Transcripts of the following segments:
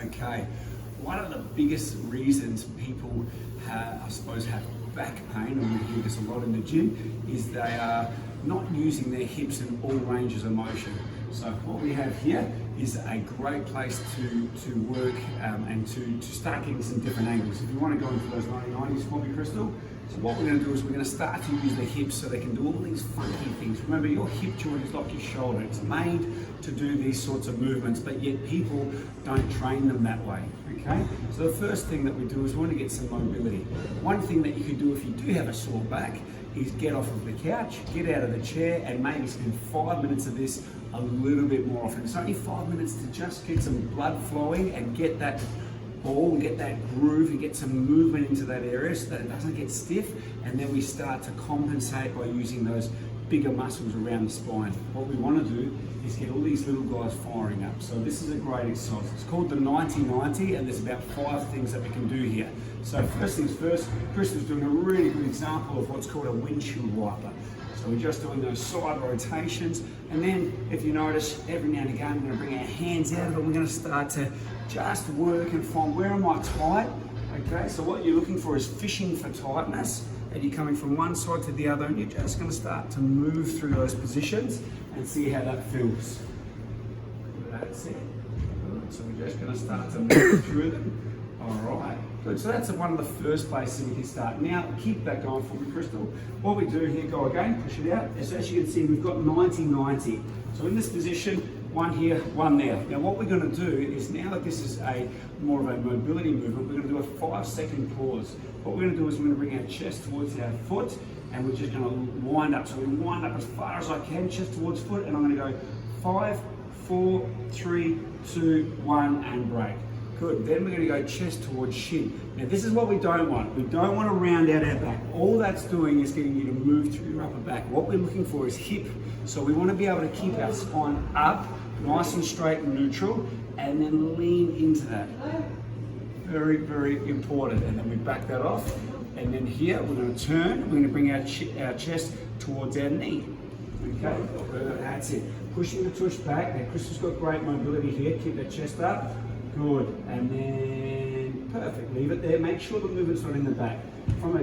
Okay, one of the biggest reasons people have, I suppose, have back pain, and we hear this a lot in the gym, is they are not using their hips in all ranges of motion. So what we have here is a great place to work and to start getting some different angles. If you want to go into those 90s for me, Crystal, so what we're going to do is we're going to start to use the hips so they can do all these funky things. Remember, your hip joint is like your shoulder. It's made to do these sorts of movements, but yet people don't train them that way, okay? So the first thing that we do is we want to get some mobility. One thing that you can do if you do have a sore back is get off of the couch, get out of the chair, and maybe spend 5 minutes of this a little bit more often. It's only 5 minutes to just get some blood flowing and get that ball and get that groove and get some movement into that area so that it doesn't get stiff, and then we start to compensate by using those bigger muscles around the spine. What we want to do is get all these little guys firing up. So this is a great exercise. It's called the 90-90, and there's about 5 things that we can do here. So first things first, Chris is doing a really good example of what's called a windshield wiper. So we're just doing those side rotations, and then if you notice, every now and again we're going to bring our hands out of it. We're going to start to just work and find, where am I tight? Okay, so what you're looking for is fishing for tightness, and you're coming from one side to the other, and you're just going to start to move through those positions and see how that feels. That's it. So we're just going to start to move through them. All right, good. So that's one of the first places we can start. Now, keep that going for me, Crystal. What we do here, go again, push it out. So as you can see, we've got 90-90. So in this position, one here, one there. Now what we're going to do is, now that this is a more of a mobility movement, we're going to do a 5-second pause. What we're going to do is we're going to bring our chest towards our foot, and we're just going to wind up. So we wind up as far as I can, chest towards foot, and I'm going to go 5, 4, 3, 2, 1, and break. Good. Then we're going to go chest towards shin. Now this is what we don't want. We don't want to round out our back. All that's doing is getting you to move through your upper back. What we're looking for is hip. So we want to be able to keep our spine up, nice and straight and neutral, and then lean into that. Very, very important. And then we back that off. And then here we're going to turn. We're going to bring our chest towards our knee. Okay, that's it. Pushing the tush back. Now Crystal's got great mobility here. Keep that chest up. Good, and then perfect, leave it there. Make sure the movement's not in the back. From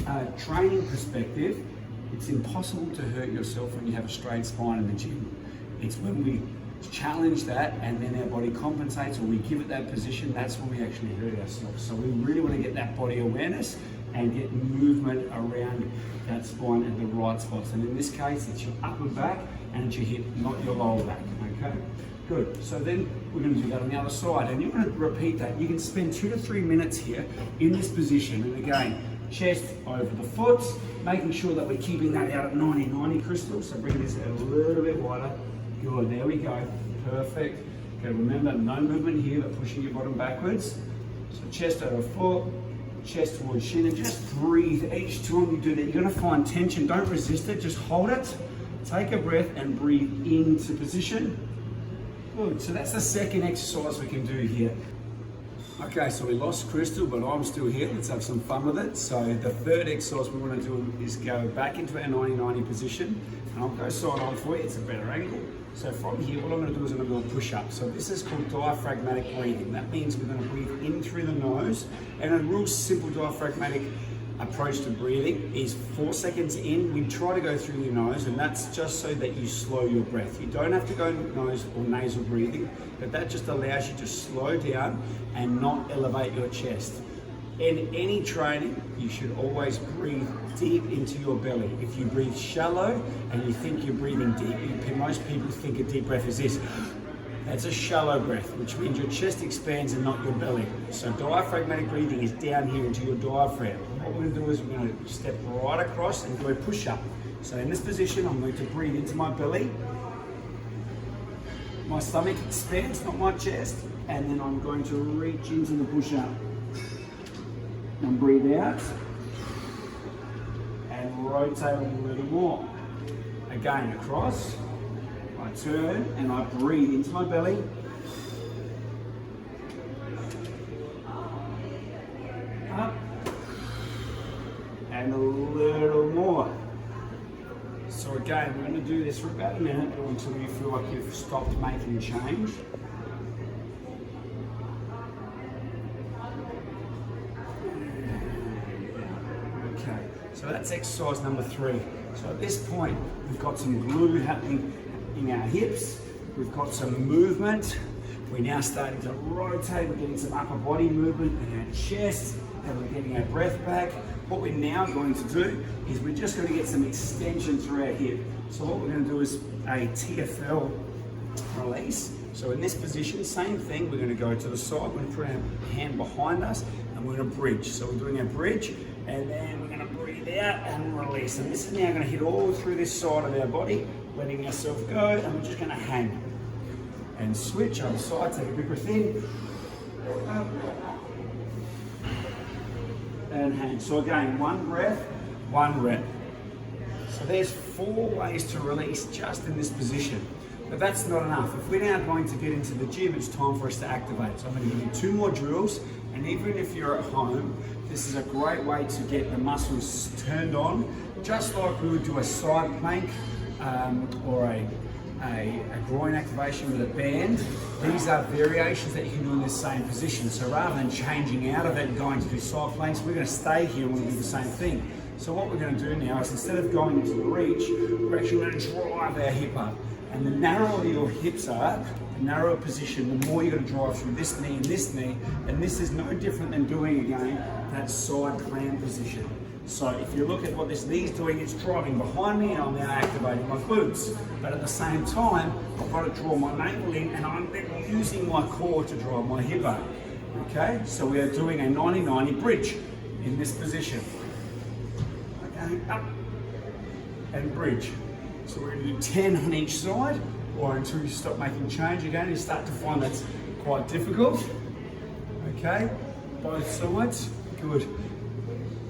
a training perspective, it's impossible to hurt yourself when you have a straight spine in the gym. It's when we challenge that and then our body compensates, or we give it that position, that's when we actually hurt ourselves. So we really want to get that body awareness and get movement around that spine at the right spots. And in this case, it's your upper back and it's your hip, not your lower back, okay? Good. So then we're going to do that on the other side, and you're going to repeat that. You can spend 2 to 3 minutes here in this position, and again, chest over the foot, making sure that we're keeping that out at 90-90, Crystal. So bring this out a little bit wider. Good. There we go. Perfect. Okay. Remember, no movement here, but pushing your bottom backwards. So chest over foot, chest towards shin, and just breathe each time you do that. You're going to find tension. Don't resist it. Just hold it. Take a breath and breathe into position. Good, so that's the second exercise we can do here. Okay, so we lost Crystal, but I'm still here. Let's have some fun with it. So the third exercise we want to do is go back into our 90-90 position, and I'll go side on for you. It's a better angle. So from here, what I'm going to do is I'm going to do a push-up. So this is called diaphragmatic breathing. That means we're going to breathe in through the nose, and a real simple diaphragmatic approach to breathing is 4 seconds in, we try to go through your nose, and that's just so that you slow your breath. You don't have to go nose or nasal breathing, but that just allows you to slow down and not elevate your chest. In any training, you should always breathe deep into your belly. If you breathe shallow and you think you're breathing deep, most people think a deep breath is this. That's a shallow breath, which means your chest expands and not your belly. So diaphragmatic breathing is down here into your diaphragm. What we're going to do is we're going to step right across and do a push-up. So in this position, I'm going to breathe into my belly. My stomach expands, not my chest. And then I'm going to reach into the push-up. And breathe out. And rotate a little more. Again, across. I turn and I breathe into my belly. Up. And a little more. So again, we're going to do this for about a minute until you feel like you've stopped making change. So that's exercise number 3. So at this point, we've got some glue happening in our hips. We've got some movement. We're now starting to rotate. We're getting some upper body movement in our chest, and we're getting our breath back. What we're now going to do is we're just going to get some extension through our hip. So what we're going to do is a TFL release. So in this position, same thing, we're going to go to the side, we're going to put our hand behind us, and we're going to bridge. So we're doing a bridge, and then we're going to breathe out and release. And this is now going to hit all through this side of our body, letting ourselves go, and we're just going to hang. And switch on the side, take a big breath in, and hang. So again, 1 breath, 1 rep. So there's 4 ways to release just in this position. But that's not enough. If we're now going to get into the gym, it's time for us to activate. So I'm going to give you 2 more drills, and even if you're at home, this is a great way to get the muscles turned on, just like we would do a side plank or a groin activation with a band. These are variations that you can do in the same position. So rather than changing out of it and going to do side planks, we're going to stay here and we'll do the same thing. So what we're going to do now is, instead of going into the reach, we're actually going to drive our hip up. And the narrower your hips are, the narrower position, the more you're going to drive through this knee and this knee. And this is no different than doing, again, that side clam position. So if you look at what this knee's doing, it's driving behind me, and I'm now activating my glutes. But at the same time, I've got to draw my navel in, and I'm using my core to drive my hip up. Okay, so we are doing a 90-90 bridge in this position. Okay, up and bridge. So we're going to do 10 on each side, or until you stop making change again. You start to find that's quite difficult. Okay, both sides, good.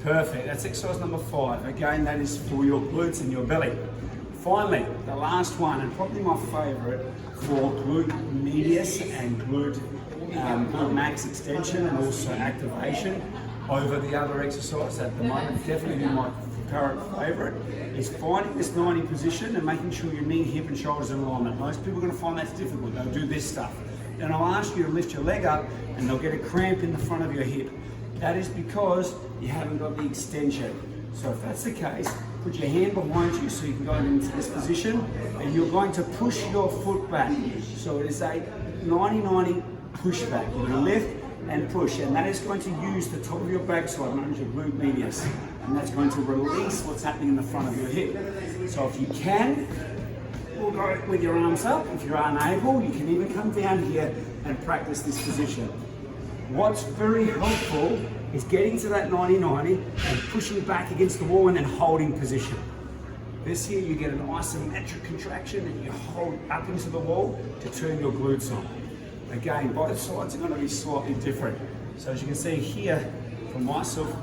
Perfect, that's exercise number 5. Again, that is for your glutes and your belly. Finally, the last one, and probably my favorite for glute medius and glute max extension and also activation over the other exercise at the moment, definitely my current favorite, is finding this 90 position and making sure your knee, hip and shoulders are in alignment. Most people are going to find that's difficult. They'll do this stuff. Then I'll ask you to lift your leg up and they'll get a cramp in the front of your hip. That is because you haven't got the extension. So if that's the case, put your hand behind you so you can go into this position, and you're going to push your foot back. So it is a 90-90 push back. You're going to lift and push, and that is going to use the top of your backside, known as your glute medius, and that's going to release what's happening in the front of your hip. So if you can, we'll go with your arms up. If you're unable, you can even come down here and practice this position. What's very helpful is getting to that 90-90 and pushing back against the wall and then holding position. This here, you get an isometric contraction and you hold up into the wall to turn your glutes on. Again, both sides are going to be slightly different. So as you can see here, for myself,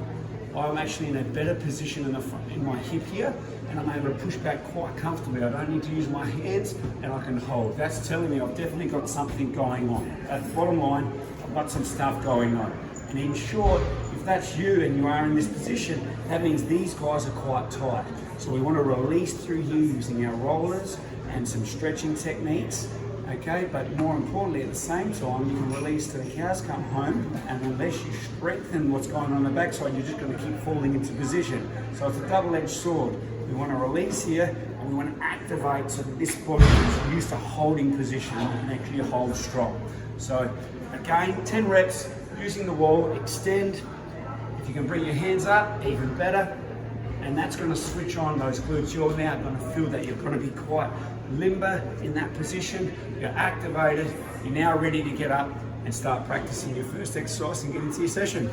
I'm actually in a better position in the front, in my hip here, and I'm able to push back quite comfortably. I don't need to use my hands, and I can hold. That's telling me I've definitely got something going on. At the bottom line, I've got some stuff going on. And in short, if that's you and you are in this position, that means these guys are quite tight. So we want to release through here using our rollers and some stretching techniques. Okay, but more importantly, at the same time, you can release till the cows come home, and unless you strengthen what's going on the backside, you're just going to keep falling into position. So it's a double-edged sword. We want to release here, and we want to activate so that this body is used to holding position and actually hold strong. So again, 10 reps, using the wall, extend. If you can bring your hands up, even better. And that's going to switch on those glutes. You're now going to feel that you're going to be quite limber in that position. You're activated. You're now ready to get up and start practicing your first exercise and get into your session.